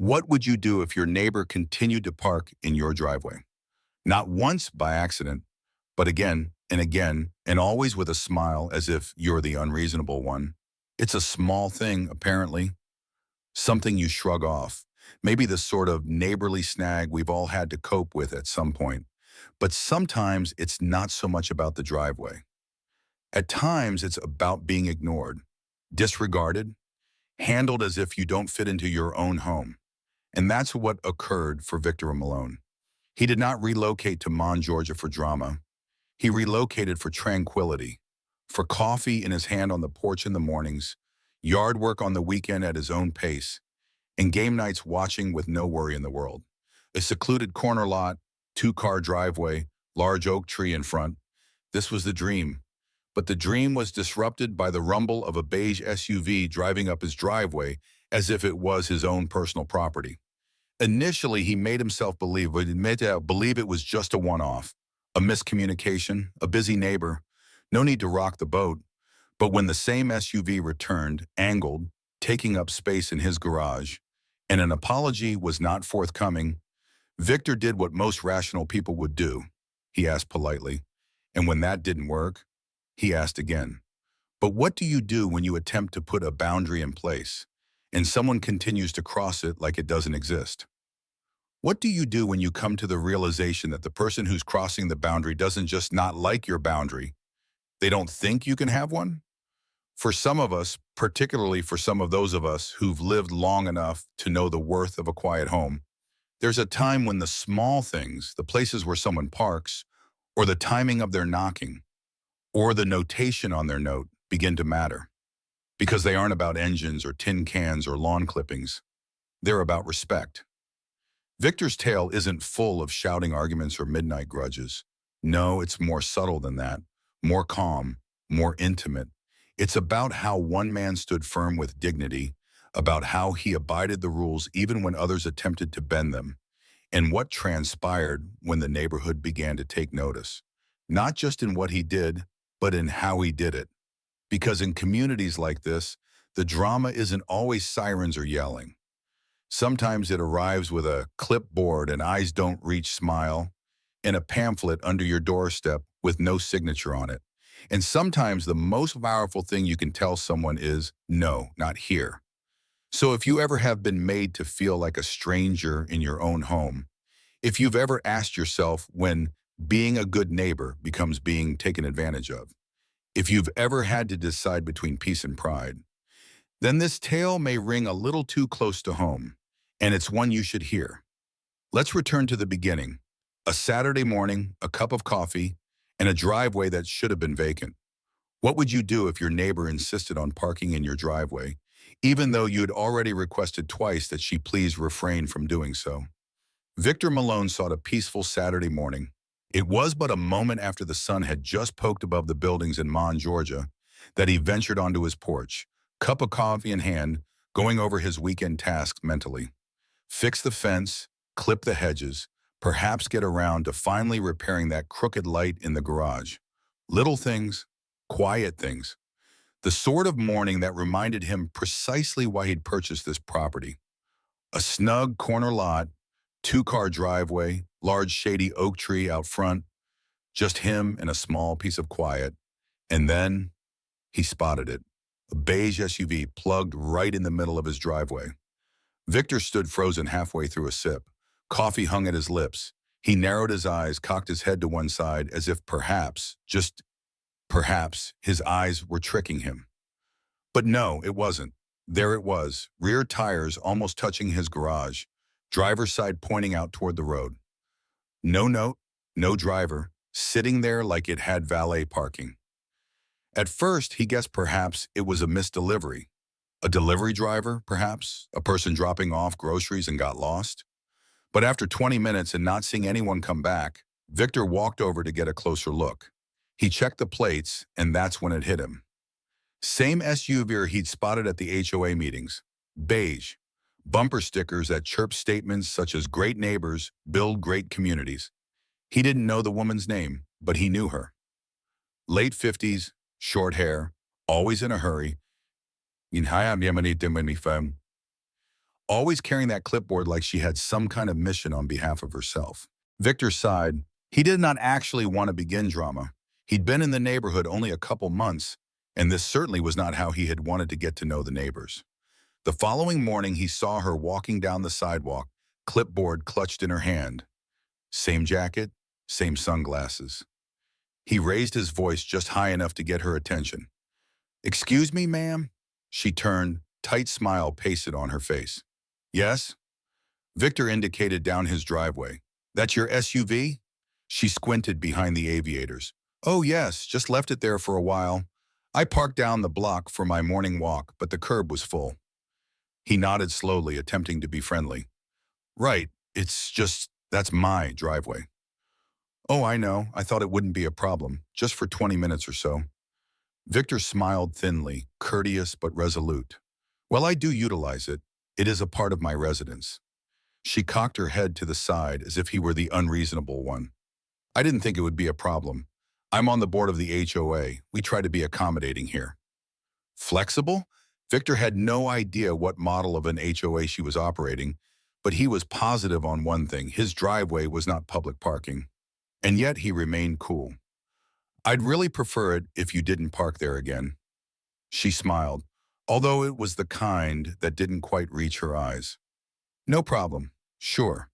What would you do if your neighbor continued to park in your driveway? Not once by accident, but again, and always with a smile as if you're the unreasonable one. It's a small thing, apparently, something you shrug off. Maybe the sort of neighborly snag we've all had to cope with at some point. But sometimes it's not so much about the driveway. At times, it's about being ignored, disregarded, handled as if you don't fit into your own home. And that's what occurred for Victor Malone. He did not relocate to Mon, Georgia for drama. He relocated for tranquility, for coffee in his hand on the porch in the mornings, yard work on the weekend at his own pace, and game nights watching with no worry in the world. A secluded corner lot, two-car driveway, large oak tree in front. This was the dream. But the dream was disrupted by the rumble of a beige SUV driving up his driveway as if it was his own personal property. Initially, he made himself believe it was just a one-off, a miscommunication, a busy neighbor. No need to rock the boat. But when the same SUV returned, angled, taking up space in his garage, and an apology was not forthcoming, Victor did what most rational people would do. He asked politely. And when that didn't work, he asked again. But what do you do when you attempt to put a boundary in place and someone continues to cross it like it doesn't exist? What do you do when you come to the realization that the person who's crossing the boundary doesn't just not like your boundary, they don't think you can have one? For some of us, particularly for some of those of us who've lived long enough to know the worth of a quiet home, there's a time when the small things, the places where someone parks, or the timing of their knocking, or the notation on their note begin to matter. Because they aren't about engines or tin cans or lawn clippings. They're about respect. Victor's tale isn't full of shouting arguments or midnight grudges. No, it's more subtle than that, more calm, more intimate. It's about how one man stood firm with dignity, about how he abided the rules even when others attempted to bend them, and what transpired when the neighborhood began to take notice. Not just in what he did, but in how he did it. Because in communities like this, the drama isn't always sirens or yelling. Sometimes it arrives with a clipboard and eyes don't reach smile, and a pamphlet under your doorstep with no signature on it. And sometimes the most powerful thing you can tell someone is, no, not here. So if you ever have been made to feel like a stranger in your own home, if you've ever asked yourself when being a good neighbor becomes being taken advantage of, if you've ever had to decide between peace and pride, then this tale may ring a little too close to home, and it's one you should hear. Let's return to the beginning. A Saturday morning, a cup of coffee, and a driveway that should have been vacant. What would you do if your neighbor insisted on parking in your driveway, even though you'd already requested twice that she please refrain from doing so? Victor Malone sought a peaceful Saturday morning. It was but a moment after the sun had just poked above the buildings in Mon, Georgia, that he ventured onto his porch, cup of coffee in hand, going over his weekend tasks mentally. Fix the fence, clip the hedges, perhaps get around to finally repairing that crooked light in the garage. Little things, quiet things. The sort of morning that reminded him precisely why he'd purchased this property. A snug corner lot, two-car driveway, large shady oak tree out front, just him and a small piece of quiet. And then he spotted it, a beige SUV plugged right in the middle of his driveway. Victor stood frozen halfway through a sip. Coffee hung at his lips. He narrowed his eyes, cocked his head to one side as if perhaps, just perhaps, his eyes were tricking him. But no, it wasn't. There it was, rear tires almost touching his garage, driver's side pointing out toward the road. No note, no driver, sitting there like it had valet parking. At first, he guessed perhaps it was a missed delivery. A delivery driver, perhaps, a person dropping off groceries and got lost. But after 20 minutes and not seeing anyone come back, Victor walked over to get a closer look. He checked the plates, and that's when it hit him. Same SUV he'd spotted at the HOA meetings. Beige. Bumper stickers that chirped statements such as great neighbors build great communities. He didn't know the woman's name, but he knew her. Late 50s, short hair, always in a hurry. always carrying that clipboard like she had some kind of mission on behalf of herself. Victor sighed. He did not actually want to begin drama. He'd been in the neighborhood only a couple months, and this certainly was not how he had wanted to get to know the neighbors. The following morning, he saw her walking down the sidewalk, clipboard clutched in her hand. Same jacket, same sunglasses. He raised his voice just high enough to get her attention. "Excuse me, ma'am?" She turned, tight smile pasted on her face. "Yes?" Victor indicated down his driveway. "That's your SUV?" She squinted behind the aviators. "Oh yes, just left it there for a while. I parked down the block for my morning walk, but the curb was full." He nodded slowly, attempting to be friendly. "Right, that's my driveway." "Oh, I know. I thought it wouldn't be a problem, just for 20 minutes or so." Victor smiled thinly, courteous but resolute. "Well, I do utilize it. It is a part of my residence." She cocked her head to the side as if he were the unreasonable one. "I didn't think it would be a problem. I'm on the board of the HOA. We try to be accommodating here." Flexible? Victor had no idea what model of an HOA she was operating, but he was positive on one thing: his driveway was not public parking. And yet he remained cool. "I'd really prefer it if you didn't park there again." She smiled, although it was the kind that didn't quite reach her eyes. "No problem. Sure."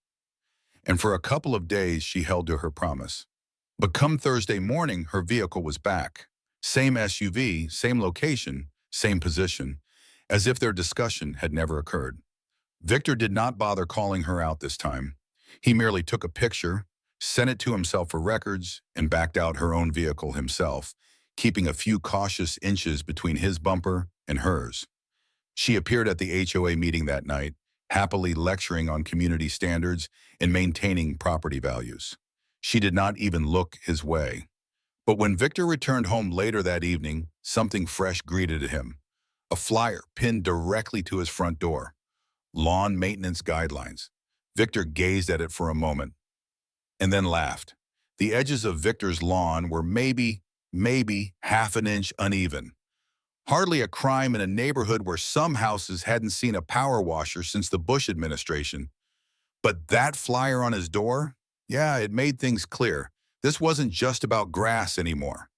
And for a couple of days she held to her promise. But come Thursday morning, her vehicle was back. Same SUV, same location, same position, as if their discussion had never occurred. Victor did not bother calling her out this time. He merely took a picture, sent it to himself for records, and backed out her own vehicle himself, keeping a few cautious inches between his bumper and hers. She appeared at the HOA meeting that night, happily lecturing on community standards and maintaining property values. She did not even look his way. But when Victor returned home later that evening, something fresh greeted him. A flyer pinned directly to his front door. Lawn maintenance guidelines. Victor gazed at it for a moment, and then laughed. The edges of Victor's lawn were maybe half an inch uneven. Hardly a crime in a neighborhood where some houses hadn't seen a power washer since the Bush administration. But that flyer on his door? Yeah, it made things clear. This wasn't just about grass anymore.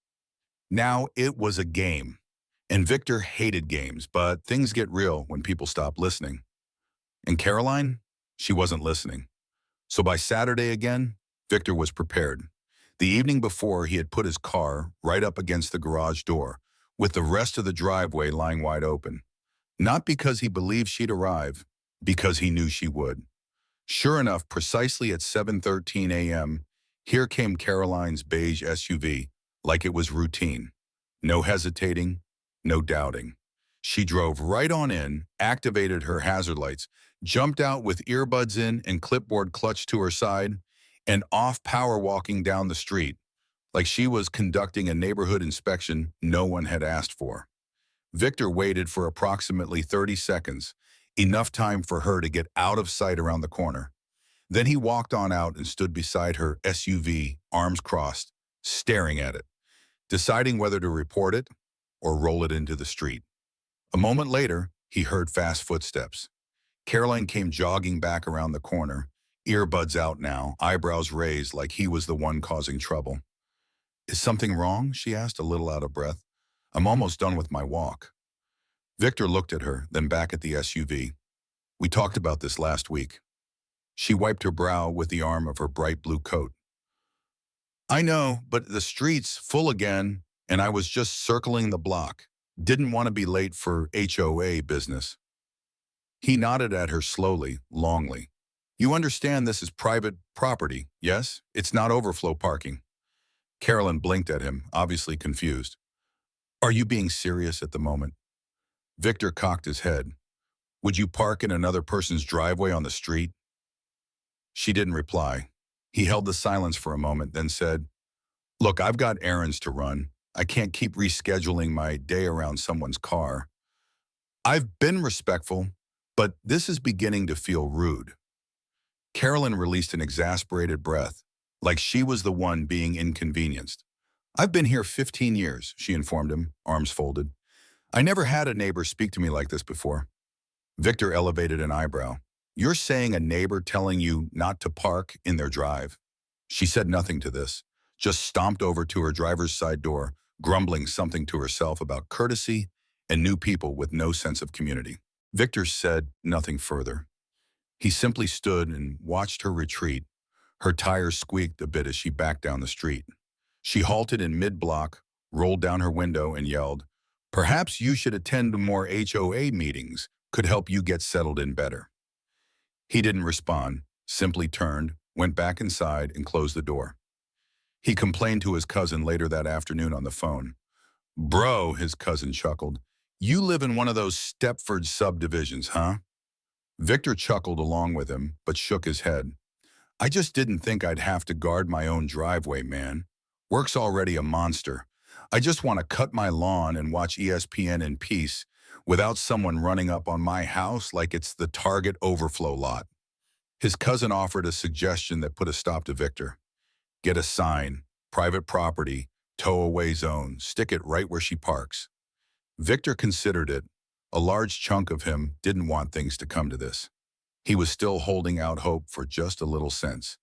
Now it was a game. And Victor hated games, but things get real when people stop listening. And Caroline? She wasn't listening. So by Saturday again, Victor was prepared. The evening before, he had put his car right up against the garage door, with the rest of the driveway lying wide open. Not because he believed she'd arrive, because he knew she would. Sure enough, precisely at 7:13 a.m., here came Caroline's beige SUV, like it was routine. No hesitating, no doubting. She drove right on in, activated her hazard lights, jumped out with earbuds in and clipboard clutched to her side, and off power walking down the street, like she was conducting a neighborhood inspection no one had asked for. Victor waited for approximately 30 seconds, enough time for her to get out of sight around the corner. Then he walked on out and stood beside her SUV, arms crossed, staring at it, deciding whether to report it or roll it into the street. A moment later, he heard fast footsteps. Caroline came jogging back around the corner, earbuds out now, eyebrows raised like he was the one causing trouble. "Is something wrong?" she asked, a little out of breath. "I'm almost done with my walk." Victor looked at her, then back at the SUV. "We talked about this last week." She wiped her brow with the arm of her bright blue coat. "I know, but the street's full again, and I was just circling the block. Didn't want to be late for HOA business." He nodded at her slowly, longly. "You understand this is private property, yes? It's not overflow parking." Carolyn blinked at him, obviously confused. "Are you being serious at the moment?" Victor cocked his head. "Would you park in another person's driveway on the street?" She didn't reply. He held the silence for a moment, then said, "Look, I've got errands to run. I can't keep rescheduling my day around someone's car. I've been respectful, but this is beginning to feel rude." Carolyn released an exasperated breath, like she was the one being inconvenienced. "I've been here 15 years, she informed him, arms folded. "I never had a neighbor speak to me like this before." Victor elevated an eyebrow. You're saying a neighbor telling you not to park in their drive? She said nothing to this, just stomped over to her driver's side door, grumbling something to herself about courtesy and new people with no sense of community. Victor said nothing further. He simply stood and watched her retreat. Her tires squeaked a bit as she backed down the street. She halted in mid-block, rolled down her window, and yelled, "Perhaps you should attend more HOA meetings. Could help you get settled in better." He didn't respond, simply turned, went back inside, and closed the door. He complained to his cousin later that afternoon on the phone. "Bro," his cousin chuckled, "you live in one of those Stepford subdivisions, huh?" Victor chuckled along with him, but shook his head. "I just didn't think I'd have to guard my own driveway, man. Work's already a monster. I just want to cut my lawn and watch ESPN in peace without someone running up on my house like it's the Target overflow lot." His cousin offered a suggestion that put a stop to Victor. "Get a sign, private property, tow away zone, stick it right where she parks." Victor considered it. A large chunk of him didn't want things to come to this. He was still holding out hope for just a little sense.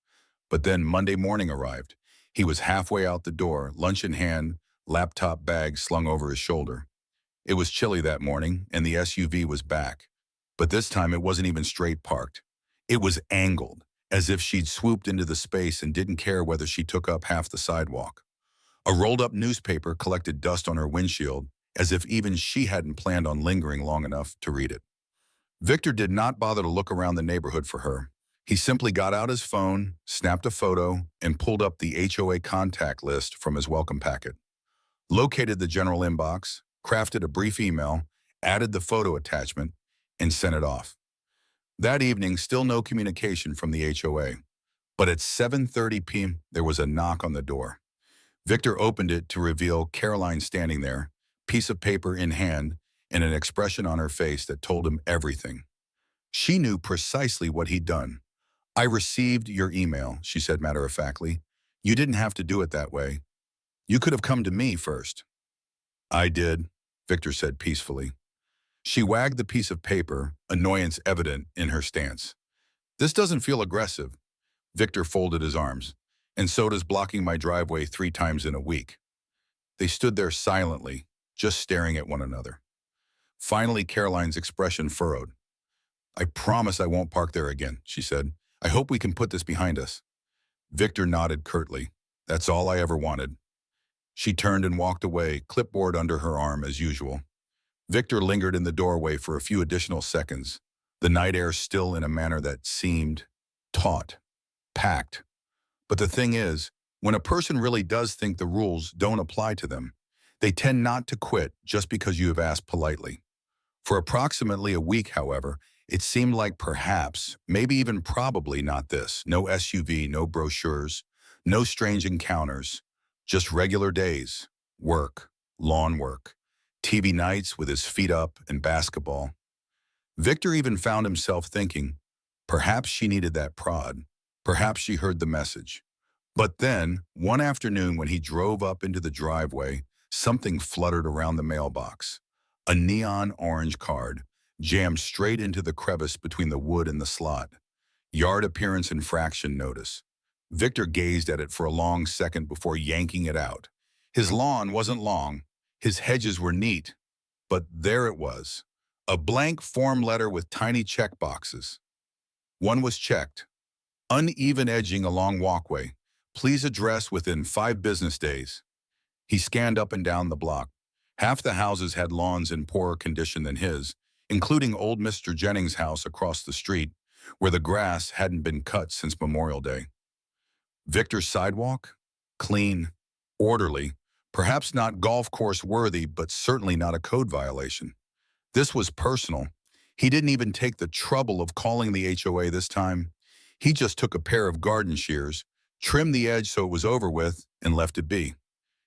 But then Monday morning arrived. He was halfway out the door, lunch in hand, laptop bag slung over his shoulder. It was chilly that morning, and the SUV was back. But this time it wasn't even straight parked. It was angled, as if she'd swooped into the space and didn't care whether she took up half the sidewalk. A rolled-up newspaper collected dust on her windshield, as if even she hadn't planned on lingering long enough to read it. Victor did not bother to look around the neighborhood for her. He simply got out his phone, snapped a photo, and pulled up the HOA contact list from his welcome packet. Located the general inbox, crafted a brief email, added the photo attachment, and sent it off. That evening, still no communication from the HOA. But at 7:30 p.m., there was a knock on the door. Victor opened it to reveal Caroline standing there, piece of paper in hand, and an expression on her face that told him everything. She knew precisely what he'd done. "I received your email," she said matter-of-factly. "You didn't have to do it that way. You could have come to me first." "I did," Victor said peacefully. She wagged the piece of paper, annoyance evident in her stance. "This doesn't feel aggressive." Victor folded his arms. "And so does blocking my driveway 3 times in a week." They stood there silently, just staring at one another. Finally, Caroline's expression furrowed. "I promise I won't park there again," she said. "I hope we can put this behind us." Victor nodded curtly. "That's all I ever wanted." She turned and walked away, clipboard under her arm as usual. Victor lingered in the doorway for a few additional seconds, the night air still in a manner that seemed taut, packed. But the thing is, when a person really does think the rules don't apply to them, they tend not to quit just because you have asked politely. For approximately a week, however, it seemed like perhaps, maybe even probably not this. No SUV, no brochures, no strange encounters, just regular days, work, lawn work, TV nights with his feet up and basketball. Victor even found himself thinking, perhaps she needed that prod. Perhaps she heard the message. But then, one afternoon when he drove up into the driveway, something fluttered around the mailbox. A neon orange card, jammed straight into the crevice between the wood and the slot. Yard appearance infraction notice. Victor gazed at it for a long second before yanking it out. His lawn wasn't long. His hedges were neat. But there it was. A blank form letter with tiny check boxes. One was checked. Uneven edging along walkway. Please address within 5 business days. He scanned up and down the block. Half the houses had lawns in poorer condition than his, including old Mr. Jennings' house across the street, where the grass hadn't been cut since Memorial Day. Victor's sidewalk? Clean, orderly, perhaps not golf course worthy, but certainly not a code violation. This was personal. He didn't even take the trouble of calling the HOA this time. He just took a pair of garden shears, trimmed the edge so it was over with, and left it be.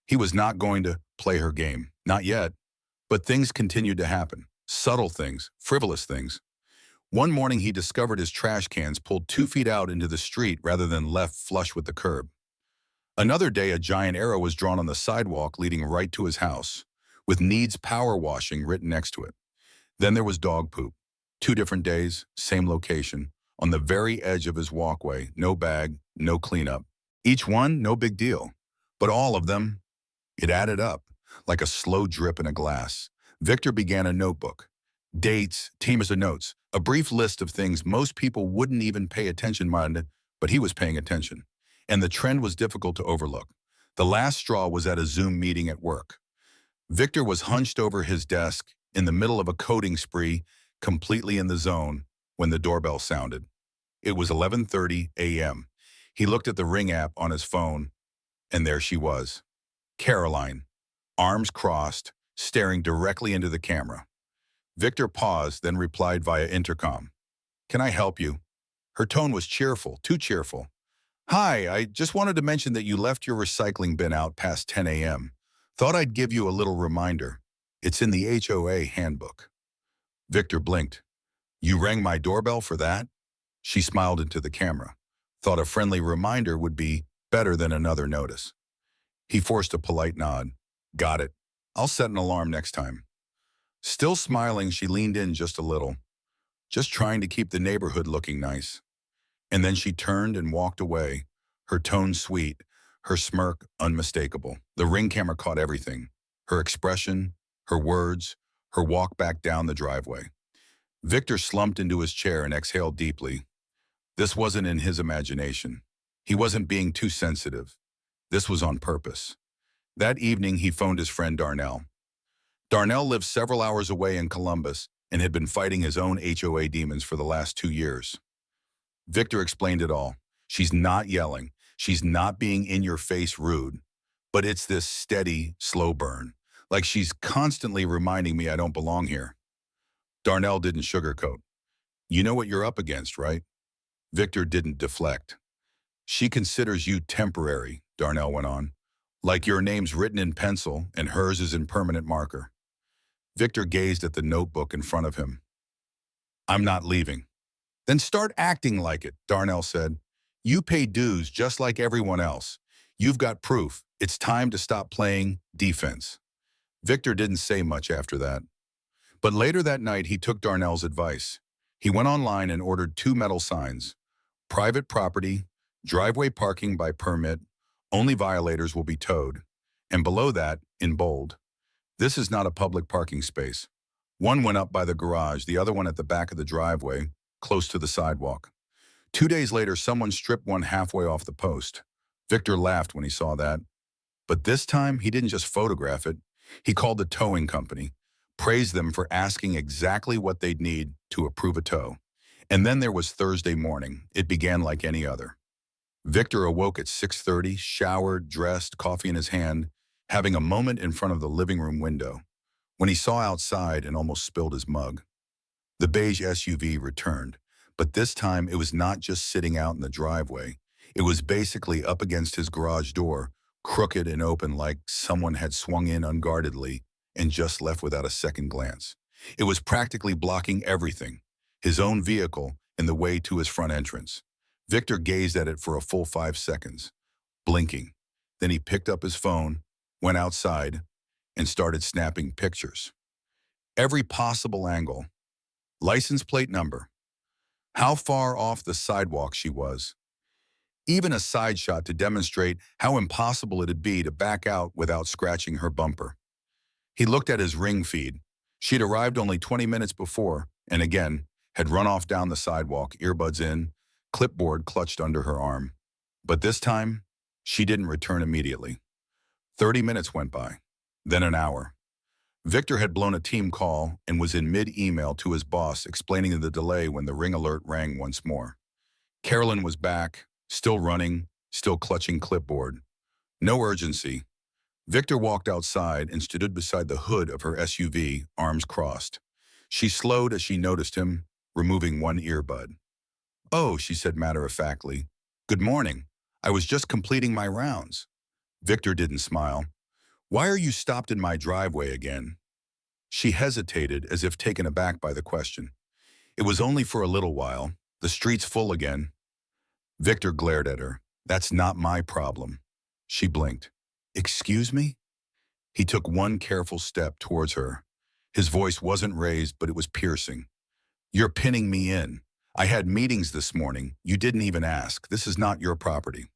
He was not going to play her game. Not yet. But things continued to happen. Subtle things, frivolous things. One morning he discovered his trash cans pulled 2 feet out into the street rather than left flush with the curb. Another day a giant arrow was drawn on the sidewalk leading right to his house, with "needs power washing" written next to it. Then there was dog poop. 2 different days, same location, on the very edge of his walkway, no bag, no cleanup. Each one, no big deal. But all of them, it added up, like a slow drip in a glass. Victor began a notebook. Dates, teams of notes, a brief list of things most people wouldn't even pay attention to, but he was paying attention. And the trend was difficult to overlook. The last straw was at a Zoom meeting at work. Victor was hunched over his desk in the middle of a coding spree, completely in the zone, when the doorbell sounded. It was 11:30 a.m. He looked at the Ring app on his phone, and there she was. Caroline, arms crossed, staring directly into the camera. Victor paused, then replied via intercom. "Can I help you?" Her tone was cheerful, too cheerful. "Hi, I just wanted to mention that you left your recycling bin out past 10 a.m. Thought I'd give you a little reminder. It's in the HOA handbook." Victor blinked. "You rang my doorbell for that?" She smiled into the camera. Thought a friendly reminder would be better than another notice. He forced a polite nod. "Got it. I'll set an alarm next time." Still smiling, she leaned in just a little, just trying to keep the neighborhood looking nice. And then she turned and walked away, her tone sweet, her smirk unmistakable. The Ring camera caught everything, her expression, her words, her walk back down the driveway. Victor slumped into his chair and exhaled deeply. This wasn't in his imagination. He wasn't being too sensitive. This was on purpose. That evening, he phoned his friend Darnell. Darnell lived several hours away in Columbus and had been fighting his own HOA demons for the last 2 years. Victor explained it all. She's not yelling. She's not being in-your-face rude. But it's this steady, slow burn. Like she's constantly reminding me I don't belong here. Darnell didn't sugarcoat. "You know what you're up against, right?" Victor didn't deflect. "She considers you temporary," Darnell went on. "Like your name's written in pencil and hers is in permanent marker." Victor gazed at the notebook in front of him. "I'm not leaving." "Then start acting like it," Darnell said. "You pay dues just like everyone else. You've got proof. It's time to stop playing defense." Victor didn't say much after that. But later that night, he took Darnell's advice. He went online and ordered 2 metal signs. Private property, driveway parking by permit, only violators will be towed. And below that, in bold, "This is not a public parking space." One went up by the garage, the other one at the back of the driveway, close to the sidewalk. 2 days later, someone stripped one halfway off the post. Victor laughed when he saw that. But this time, he didn't just photograph it. He called the towing company, praised them for asking exactly what they'd need to approve a tow. And then there was Thursday morning. It began like any other. Victor awoke at 6:30, showered, dressed, coffee in his hand, having a moment in front of the living room window, when he saw outside and almost spilled his mug. The beige SUV returned, but this time it was not just sitting out in the driveway. It was basically up against his garage door, crooked and open like someone had swung in unguardedly and just left without a second glance. It was practically blocking everything, his own vehicle and the way to his front entrance. Victor gazed at it for a full 5 seconds, blinking. Then he picked up his phone, went outside, and started snapping pictures. Every possible angle. License plate number. How far off the sidewalk she was. Even a side shot to demonstrate how impossible it'd be to back out without scratching her bumper. He looked at his Ring feed. She'd arrived only 20 minutes before, and again, had run off down the sidewalk, earbuds in, clipboard clutched under her arm. But this time, she didn't return immediately. 30 minutes went by, then an hour. Victor had blown a team call and was in mid-email to his boss explaining the delay when the Ring alert rang once more. Carolyn was back, still running, still clutching clipboard. No urgency. Victor walked outside and stood beside the hood of her SUV, arms crossed. She slowed as she noticed him, removing one earbud. "Oh," she said matter-of-factly. "Good morning. I was just completing my rounds." Victor didn't smile. "Why are you stopped in my driveway again?" She hesitated, as if taken aback by the question. "It was only for a little while. The street's full again." Victor glared at her. "That's not my problem." She blinked. "Excuse me?" He took one careful step towards her. His voice wasn't raised, but it was piercing. You're pinning me in. I had meetings this morning. You didn't even ask. This is not your property.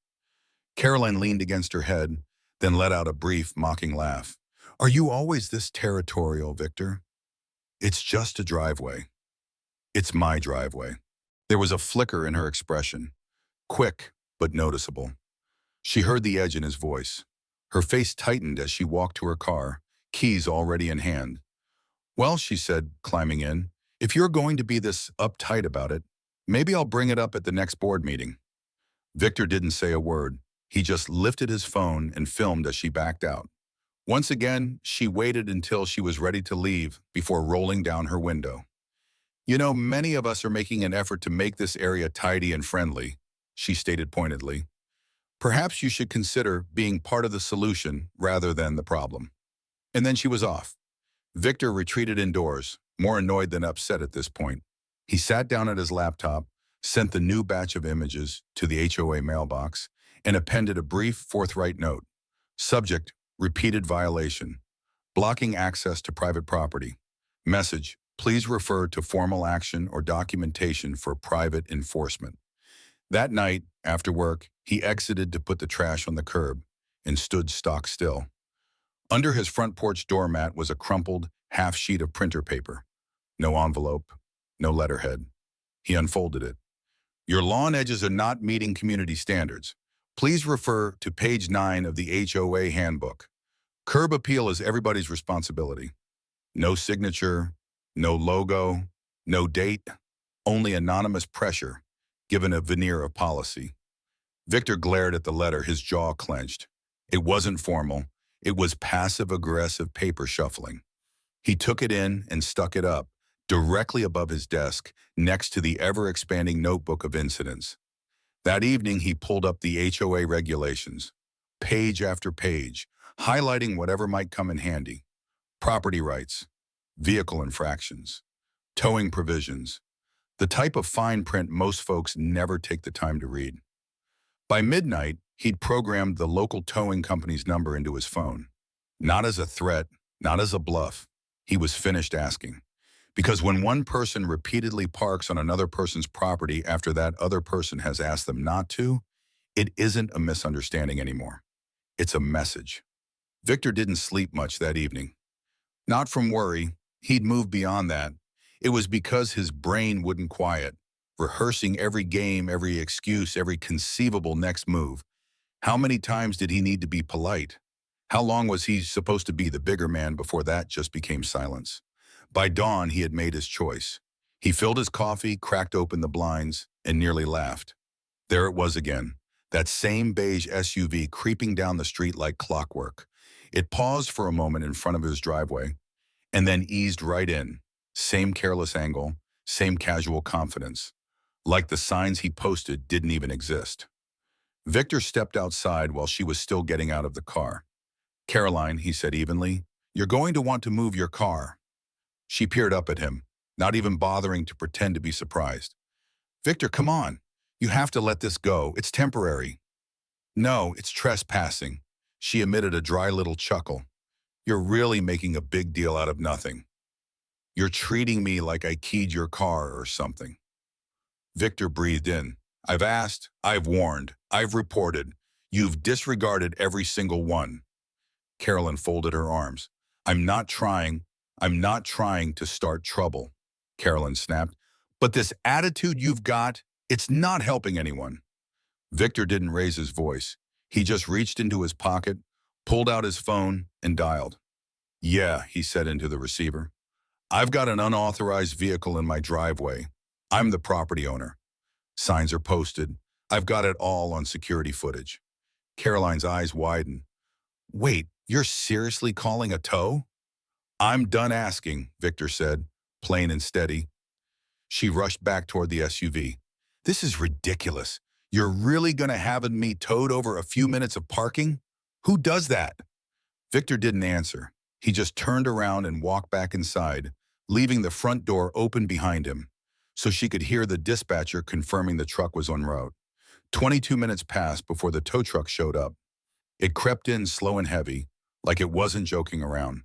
Caroline leaned against her head, then let out a brief, mocking laugh. Are you always this territorial, Victor? It's just a driveway. It's my driveway. There was a flicker in her expression, quick but noticeable. She heard the edge in his voice. Her face tightened as she walked to her car, keys already in hand. Well, she said, climbing in, if you're going to be this uptight about it, maybe I'll bring it up at the next board meeting. Victor didn't say a word. He just lifted his phone and filmed as she backed out. Once again, she waited until she was ready to leave before rolling down her window. You know, many of us are making an effort to make this area tidy and friendly, she stated pointedly. Perhaps you should consider being part of the solution rather than the problem. And then she was off. Victor retreated indoors, more annoyed than upset at this point. He sat down at his laptop, sent the new batch of images to the HOA mailbox, and appended a brief, forthright note. Subject, repeated violation. Blocking access to private property. Message, please refer to formal action or documentation for private enforcement. That night, after work, he exited to put the trash on the curb and stood stock still. Under his front porch doormat was a crumpled half sheet of printer paper. No envelope, no letterhead. He unfolded it. Your lawn edges are not meeting community standards. Please refer to page 9 of the HOA handbook. Curb appeal is everybody's responsibility. No signature, no logo, no date, only anonymous pressure, given a veneer of policy. Victor glared at the letter, his jaw clenched. It wasn't formal. It was passive-aggressive paper shuffling. He took it in and stuck it up, directly above his desk, next to the ever-expanding notebook of incidents. That evening, he pulled up the HOA regulations, page after page, highlighting whatever might come in handy. Property rights, vehicle infractions, towing provisions, the type of fine print most folks never take the time to read. By midnight, he'd programmed the local towing company's number into his phone. Not as a threat, not as a bluff. He was finished asking. Because when one person repeatedly parks on another person's property after that other person has asked them not to, it isn't a misunderstanding anymore. It's a message. Victor didn't sleep much that evening. Not from worry. He'd moved beyond that. It was because his brain wouldn't quiet, rehearsing every game, every excuse, every conceivable next move. How many times did he need to be polite? How long was he supposed to be the bigger man before that just became silence? By dawn, he had made his choice. He filled his coffee, cracked open the blinds, and nearly laughed. There it was again, that same beige SUV creeping down the street like clockwork. It paused for a moment in front of his driveway, and then eased right in. Same careless angle, same casual confidence. Like the signs he posted didn't even exist. Victor stepped outside while she was still getting out of the car. Caroline, he said evenly, you're going to want to move your car. She peered up at him, not even bothering to pretend to be surprised. Victor, come on. You have to let this go. It's temporary. No, it's trespassing. She emitted a dry little chuckle. You're really making a big deal out of nothing. You're treating me like I keyed your car or something. Victor breathed in. I've asked, I've warned, I've reported. You've disregarded every single one. Carolyn folded her arms. I'm not trying to start trouble, Carolyn snapped. But this attitude you've got, it's not helping anyone. Victor didn't raise his voice. He just reached into his pocket, pulled out his phone, and dialed. Yeah, he said into the receiver. I've got an unauthorized vehicle in my driveway. I'm the property owner. Signs are posted. I've got it all on security footage. Caroline's eyes widened. Wait, you're seriously calling a tow? I'm done asking, Victor said, plain and steady. She rushed back toward the SUV. This is ridiculous. You're really going to have me towed over a few minutes of parking? Who does that? Victor didn't answer. He just turned around and walked back inside, leaving the front door open behind him, so she could hear the dispatcher confirming the truck was en route. 22 minutes passed before the tow truck showed up. It crept in slow and heavy, like it wasn't joking around.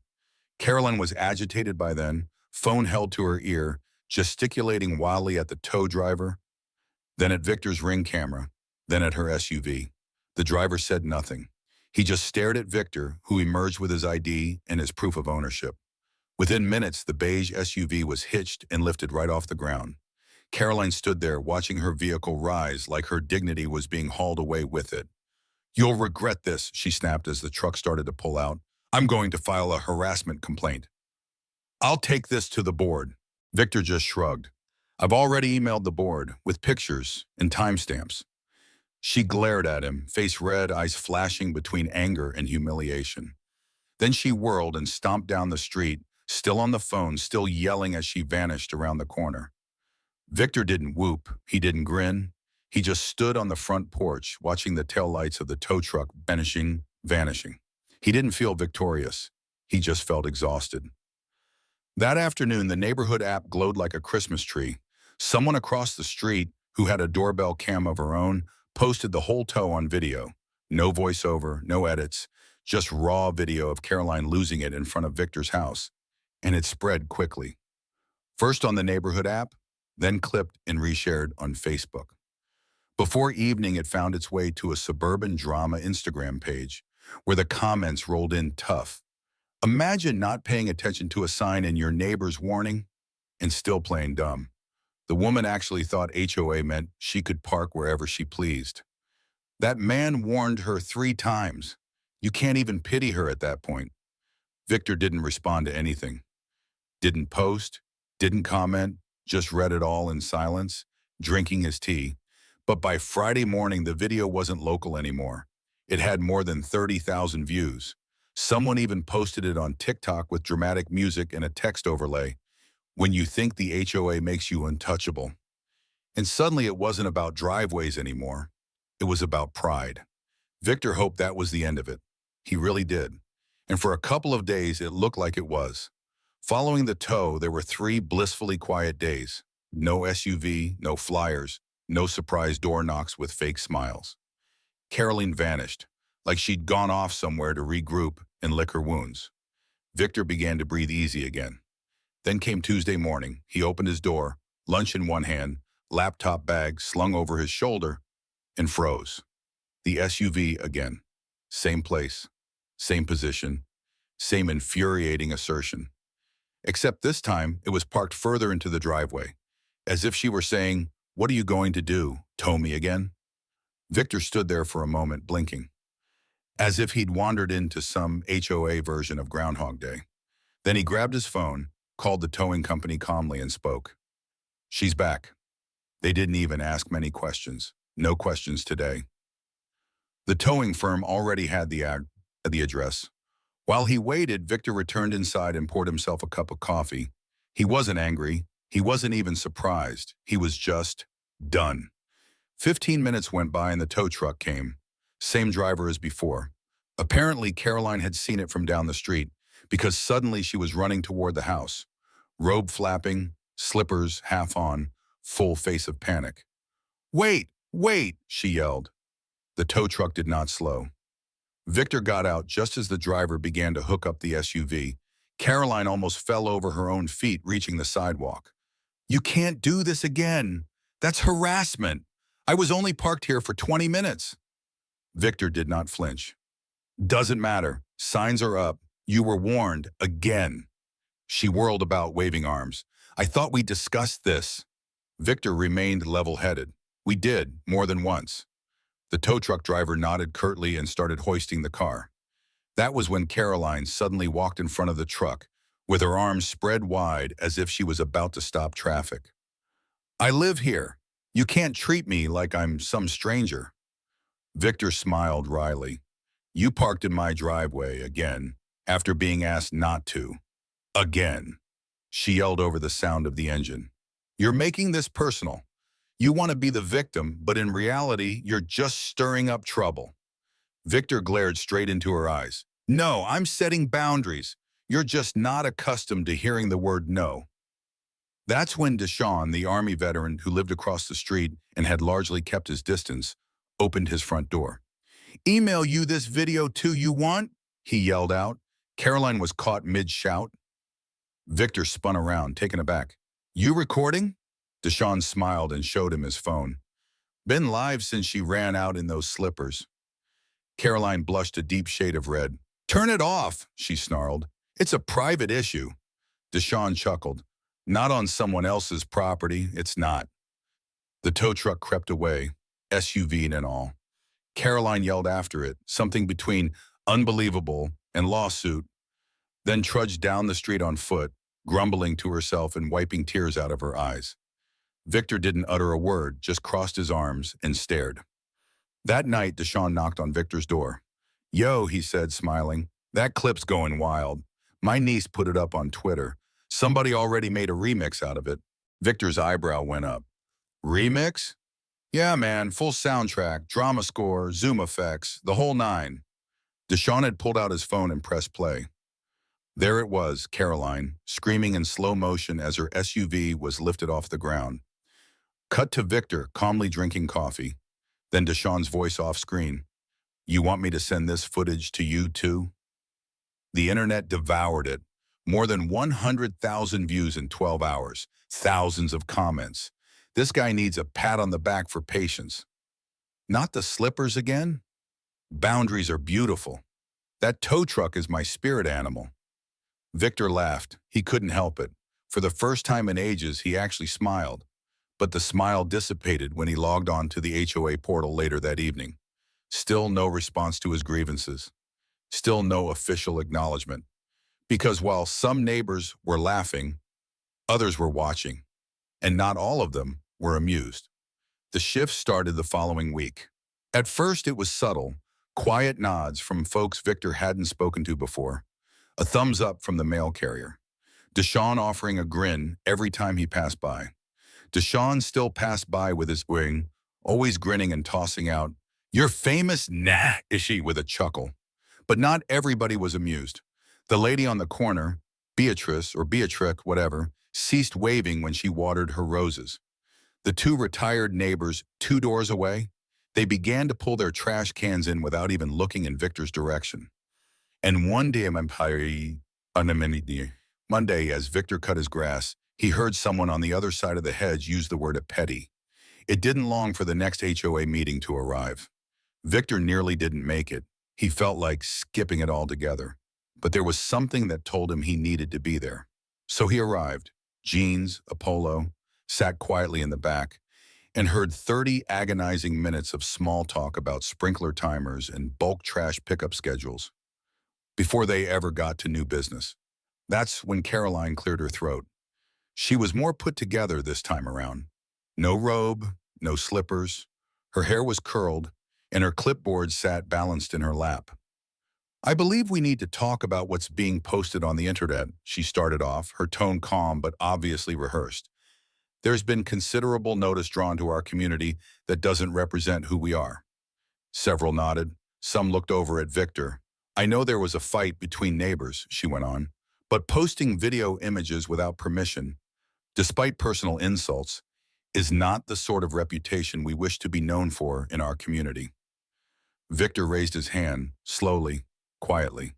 Caroline was agitated by then, phone held to her ear, gesticulating wildly at the tow driver, then at Victor's ring camera, then at her SUV. The driver said nothing. He just stared at Victor, who emerged with his ID and his proof of ownership. Within minutes, the beige SUV was hitched and lifted right off the ground. Caroline stood there, watching her vehicle rise like her dignity was being hauled away with it. "You'll regret this," she snapped as the truck started to pull out. "I'm going to file a harassment complaint." "I'll take this to the board." Victor just shrugged. "I've already emailed the board with pictures and timestamps." She glared at him, face red, eyes flashing between anger and humiliation. Then she whirled and stomped down the street, still on the phone, still yelling as she vanished around the corner. Victor didn't whoop, he didn't grin. He just stood on the front porch, watching the taillights of the tow truck vanishing. He didn't feel victorious. He just felt exhausted. That afternoon, the neighborhood app glowed like a Christmas tree. Someone across the street, who had a doorbell cam of her own, posted the whole tow on video. No voiceover, no edits, just raw video of Caroline losing it in front of Victor's house. And it spread quickly. First on the neighborhood app, then clipped and reshared on Facebook. Before evening, it found its way to a suburban drama Instagram page, where the comments rolled in tough. Imagine not paying attention to a sign in your neighbor's warning and still playing dumb. The woman actually thought HOA meant she could park wherever she pleased. That man warned her 3 times. You can't even pity her at that point. Victor didn't respond to anything. Didn't post, didn't comment, just read it all in silence, drinking his tea. But by Friday morning, the video wasn't local anymore. It had more than 30,000 views. Someone even posted it on TikTok with dramatic music and a text overlay. "When you think the HOA makes you untouchable." And suddenly it wasn't about driveways anymore. It was about pride. Victor hoped that was the end of it. He really did. And for a couple of days, it looked like it was. Following the tow, there were 3 blissfully quiet days. No SUV, no flyers, no surprise door knocks with fake smiles. Caroline vanished, like she'd gone off somewhere to regroup and lick her wounds. Victor began to breathe easy again. Then came Tuesday morning. He opened his door, lunch in one hand, laptop bag slung over his shoulder, and froze. The SUV again. Same place, same position, same infuriating assertion. Except this time, it was parked further into the driveway, as if she were saying, "What are you going to do, tow me again?" Victor stood there for a moment, blinking, as if he'd wandered into some HOA version of Groundhog Day. Then he grabbed his phone, called the towing company calmly, and spoke. "She's back." They didn't even ask many questions. No questions today. The towing firm already had the address. While he waited, Victor returned inside and poured himself a cup of coffee. He wasn't angry. He wasn't even surprised. He was just done. 15 minutes went by and the tow truck came. Same driver as before. Apparently, Caroline had seen it from down the street, because suddenly she was running toward the house. Robe flapping, slippers half on, full face of panic. "Wait, wait," she yelled. The tow truck did not slow. Victor got out just as the driver began to hook up the SUV. Caroline almost fell over her own feet, reaching the sidewalk. "You can't do this again. That's harassment. I was only parked here for 20 minutes. Victor did not flinch. "Doesn't matter. Signs are up. You were warned again." She whirled about, waving arms. "I thought we discussed this." Victor remained level-headed. "We did, more than once." The tow truck driver nodded curtly and started hoisting the car. That was when Caroline suddenly walked in front of the truck, with her arms spread wide as if she was about to stop traffic. "I live here. You can't treat me like I'm some stranger." Victor smiled wryly. "You parked in my driveway again, after being asked not to. Again." She yelled over the sound of the engine. "You're making this personal. You want to be the victim, but in reality, you're just stirring up trouble." Victor glared straight into her eyes. "No, I'm setting boundaries. You're just not accustomed to hearing the word no." That's when Deshaun, the Army veteran who lived across the street and had largely kept his distance, opened his front door. "Email you this video too, you want?" he yelled out. Caroline was caught mid-shout. Victor spun around, taken aback. You recording? Deshaun smiled and showed him his phone. Been live since she ran out in those slippers. Caroline blushed a deep shade of red. Turn it off, she snarled. It's a private issue. Deshaun chuckled. Not on someone else's property, it's not. The tow truck crept away, SUV and all. Caroline yelled after it, something between unbelievable and lawsuit, then trudged down the street on foot, grumbling to herself and wiping tears out of her eyes. Victor didn't utter a word, just crossed his arms and stared. That night, Deshaun knocked on Victor's door. Yo, he said, smiling. That clip's going wild. My niece put it up on Twitter. Somebody already made a remix out of it. Victor's eyebrow went up. Remix? Yeah, man, full soundtrack, drama score, zoom effects, the whole nine. Deshaun had pulled out his phone and pressed play. There it was, Caroline, screaming in slow motion as her SUV was lifted off the ground. Cut to Victor, calmly drinking coffee. Then Deshaun's voice off screen. You want me to send this footage to you too? The internet devoured it. More than 100,000 views in 12 hours. Thousands of comments. This guy needs a pat on the back for patience. Not the slippers again? Boundaries are beautiful. That tow truck is my spirit animal. Victor laughed. He couldn't help it. For the first time in ages, he actually smiled. But the smile dissipated when he logged on to the HOA portal later that evening. Still no response to his grievances. Still no official acknowledgement. Because while some neighbors were laughing, others were watching. And not all of them were amused. The shift started the following week. At first, it was subtle, quiet nods from folks Victor hadn't spoken to before. A thumbs up from the mail carrier. Deshaun offering a grin every time he passed by. Deshaun still passed by with his wing, always grinning and tossing out, "You're famous, nah," Ishi with a chuckle. But not everybody was amused. The lady on the corner, Beatrice or Beatrick, whatever, ceased waving when she watered her roses. The two retired neighbors 2 doors away, they began to pull their trash cans in without even looking in Victor's direction. And one day, Monday, as Victor cut his grass, he heard someone on the other side of the hedge use the word petty. It didn't long for the next HOA meeting to arrive. Victor nearly didn't make it. He felt like skipping it altogether. But there was something that told him he needed to be there. So he arrived, jeans, a polo, sat quietly in the back, and heard 30 agonizing minutes of small talk about sprinkler timers and bulk trash pickup schedules before they ever got to new business. That's when Caroline cleared her throat. She was more put together this time around. No robe, no slippers. Her hair was curled, and her clipboard sat balanced in her lap. I believe we need to talk about what's being posted on the internet, she started off, her tone calm but obviously rehearsed. There's been considerable notice drawn to our community that doesn't represent who we are. Several nodded. Some looked over at Victor. I know there was a fight between neighbors, she went on, but posting video images without permission, despite personal insults, is not the sort of reputation we wish to be known for in our community. Victor raised his hand, slowly, quietly.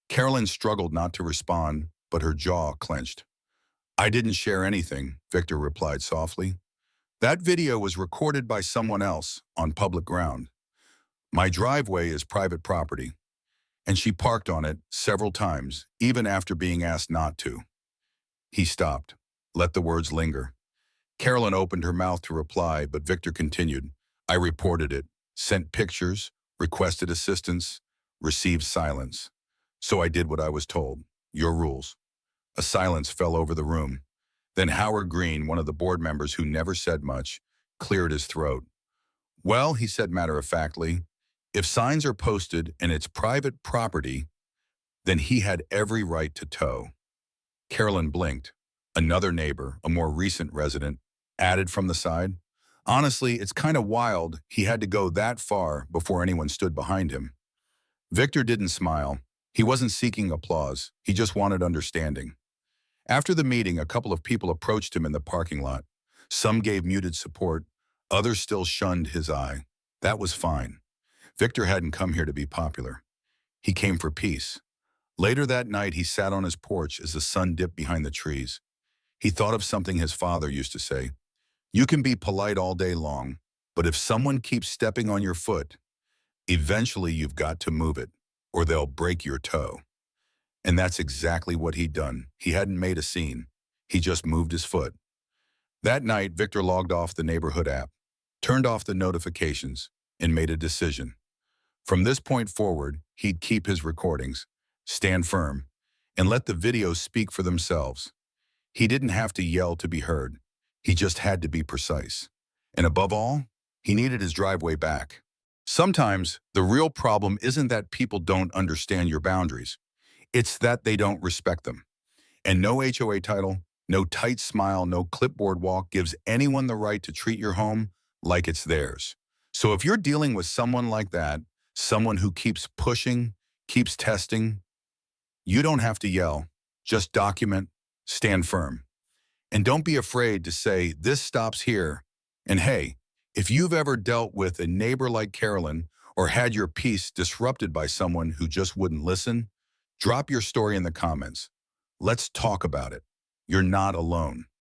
Carolyn struggled not to respond, but her jaw clenched. I didn't share anything, Victor replied softly. That video was recorded by someone else on public ground. My driveway is private property, and she parked on it several times, even after being asked not to. He stopped, let the words linger. Carolyn opened her mouth to reply, but Victor continued. I reported it, sent pictures, requested assistance, received silence. So I did what I was told. Your rules. A silence fell over the room. Then Howard Green, one of the board members who never said much, cleared his throat. Well, he said matter-of-factly, if signs are posted and it's private property, then he had every right to tow. Carolyn blinked. Another neighbor, a more recent resident, added from the side. Honestly, it's kind of wild he had to go that far before anyone stood behind him. Victor didn't smile. He wasn't seeking applause. He just wanted understanding. After the meeting, a couple of people approached him in the parking lot. Some gave muted support. Others still shunned his eye. That was fine. Victor hadn't come here to be popular. He came for peace. Later that night, he sat on his porch as the sun dipped behind the trees. He thought of something his father used to say: you can be polite all day long, but if someone keeps stepping on your foot, eventually you've got to move it, or they'll break your toe. And that's exactly what he'd done. He hadn't made a scene. He just moved his foot. That night, Victor logged off the neighborhood app, turned off the notifications, and made a decision. From this point forward, he'd keep his recordings, stand firm, and let the videos speak for themselves. He didn't have to yell to be heard. He just had to be precise. And above all, he needed his driveway back. Sometimes, the real problem isn't that people don't understand your boundaries. It's that they don't respect them. And no HOA title, no tight smile, no clipboard walk gives anyone the right to treat your home like it's theirs. So if you're dealing with someone like that, someone who keeps pushing, keeps testing, you don't have to yell. Just document, stand firm. And don't be afraid to say, this stops here. And hey, if you've ever dealt with a neighbor like Carolyn or had your peace disrupted by someone who just wouldn't listen, drop your story in the comments. Let's talk about it. You're not alone.